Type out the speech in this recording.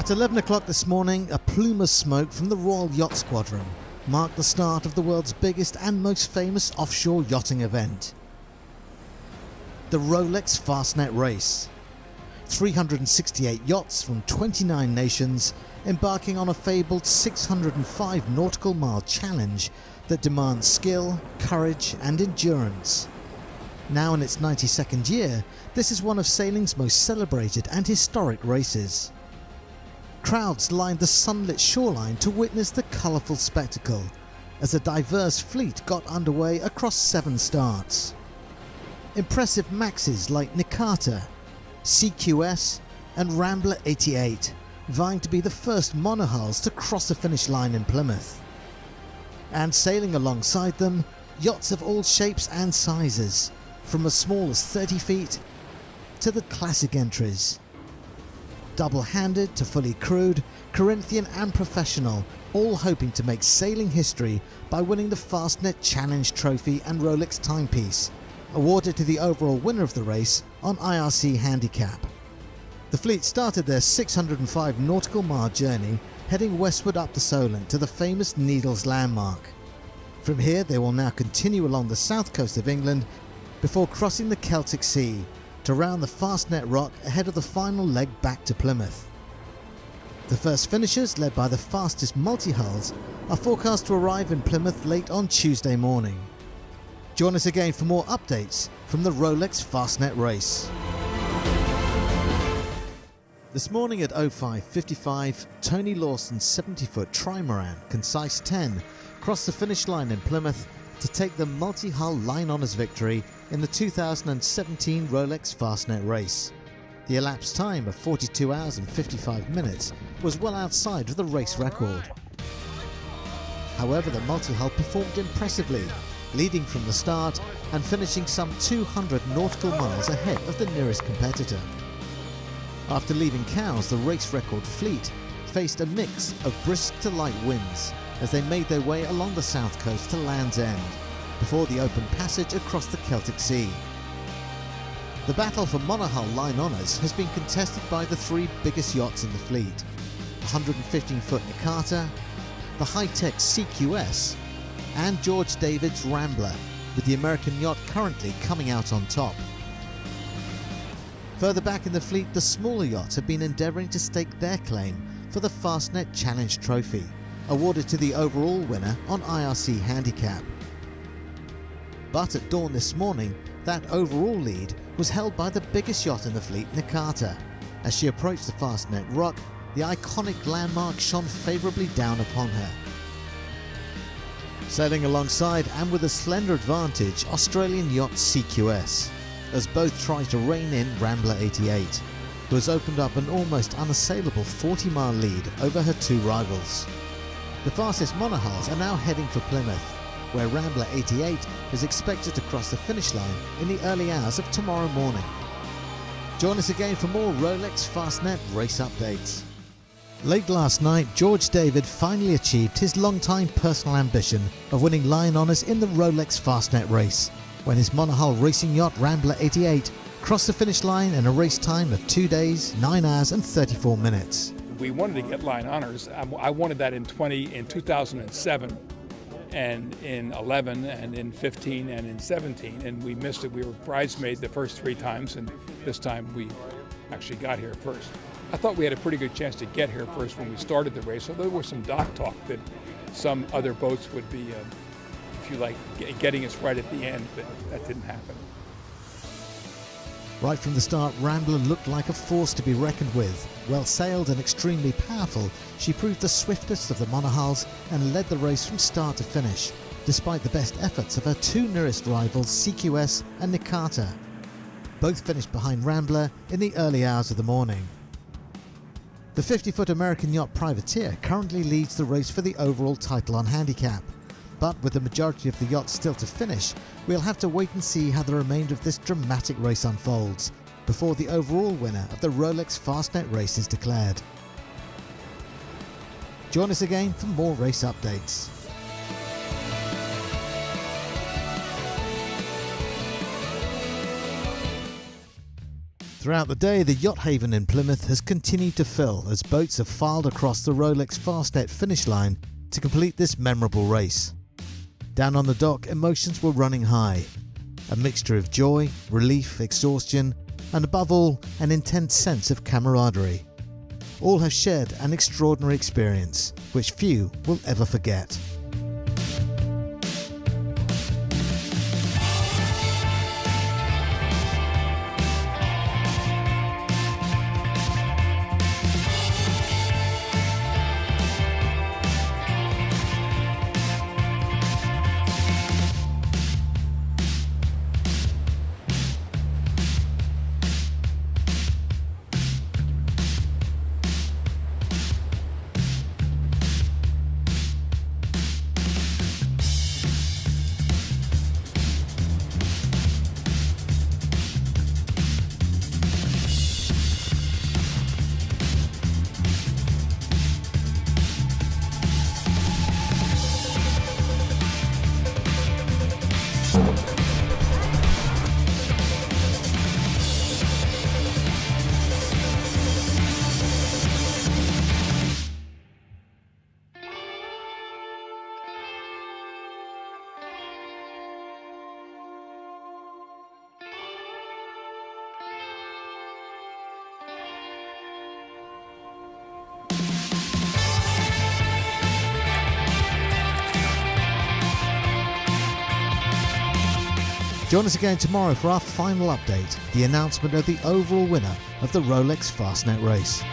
At 11 o'clock this morning, a plume of smoke from the Royal Yacht Squadron marked the start of the world's biggest and most famous offshore yachting event, the Rolex Fastnet Race. 368 yachts from 29 nations embarking on a fabled 605 nautical mile challenge that demands skill, courage and endurance. Now in its 92nd year, this is one of sailing's most celebrated and historic races. Crowds lined the sunlit shoreline to witness the colourful spectacle as a diverse fleet got underway across 7 starts. Impressive maxes like Regata, CQS and Rambler 88 vying to be the first monohulls to cross the finish line in Plymouth. And sailing alongside them, yachts of all shapes and sizes, from as small as 30 feet to the classic entries. Double-handed to fully crewed, Corinthian and professional, all hoping to make sailing history by winning the Fastnet Challenge Trophy and Rolex timepiece, awarded to the overall winner of the race on IRC handicap. The fleet started their 605 nautical mile journey heading westward up the Solent to the famous Needles landmark. From here they will now continue along the south coast of England before crossing the Celtic Sea to round the Fastnet Rock ahead of the final leg back to Plymouth. The first finishers, led by the fastest multi-hulls, are forecast to arrive in Plymouth late on Tuesday morning. Join us again for more updates from the Rolex Fastnet Race. This morning at 05:55, Tony Lawson's 70-foot trimaran Concise 10 crossed the finish line in Plymouth to take the multi-hull line honours victory in the 2017 Rolex Fastnet Race. The elapsed time of 42 hours and 55 minutes was well outside of the race record. However, the multi-hull performed impressively, leading from the start and finishing some 200 nautical miles ahead of the nearest competitor. After leaving Cowes, the race record fleet faced a mix of brisk to light winds as they made their way along the south coast to Land's End, before the open passage across the Celtic Sea. The battle for monohull line honours has been contested by the 3 biggest yachts in the fleet, the 115-foot Regata, the high-tech CQS and George David's Rambler, with the American yacht currently coming out on top. Further back in the fleet, the smaller yachts have been endeavouring to stake their claim for the Fastnet Challenge Trophy, awarded to the overall winner on IRC handicap. But at dawn this morning, that overall lead was held by the biggest yacht in the fleet, Regata. As she approached the Fastnet Rock, the iconic landmark shone favourably down upon her. Sailing alongside and with a slender advantage, Australian yacht CQS, as both try to rein in Rambler 88, who has opened up an almost unassailable 40-mile lead over her 2 rivals. The fastest monohulls are now heading for Plymouth, where Rambler 88 is expected to cross the finish line in the early hours of tomorrow morning. Join us again for more Rolex Fastnet race updates. Late last night, George David finally achieved his long-time personal ambition of winning line honours in the Rolex Fastnet Race, when his monohull racing yacht Rambler 88 crossed the finish line in a race time of 2 days, 9 hours and 34 minutes. We wanted to get line honors. I wanted that in 2007, and in 11, and in 15, and in 17, and we missed it. We were bridesmaid the first 3 times, and this time we actually got here first. I thought we had a pretty good chance to get here first when we started the race, so there was some dock talk that some other boats would be, if you like, getting us right at the end, but that didn't happen. Right from the start, Rambler looked like a force to be reckoned with. Well sailed and extremely powerful, she proved the swiftest of the monohulls and led the race from start to finish, despite the best efforts of her 2 nearest rivals CQS and Regata. Both finished behind Rambler in the early hours of the morning. The 50-foot American yacht Privateer currently leads the race for the overall title on handicap. But with the majority of the yachts still to finish, we'll have to wait and see how the remainder of this dramatic race unfolds before the overall winner of the Rolex Fastnet Race is declared. Join us again for more race updates. Throughout the day, the yacht haven in Plymouth has continued to fill as boats have filed across the Rolex Fastnet finish line to complete this memorable race. Down on the dock, emotions were running high. A mixture of joy, relief, exhaustion, and above all, an intense sense of camaraderie. All have shared an extraordinary experience, which few will ever forget. Join us again tomorrow for our final update, the announcement of the overall winner of the Rolex Fastnet Race.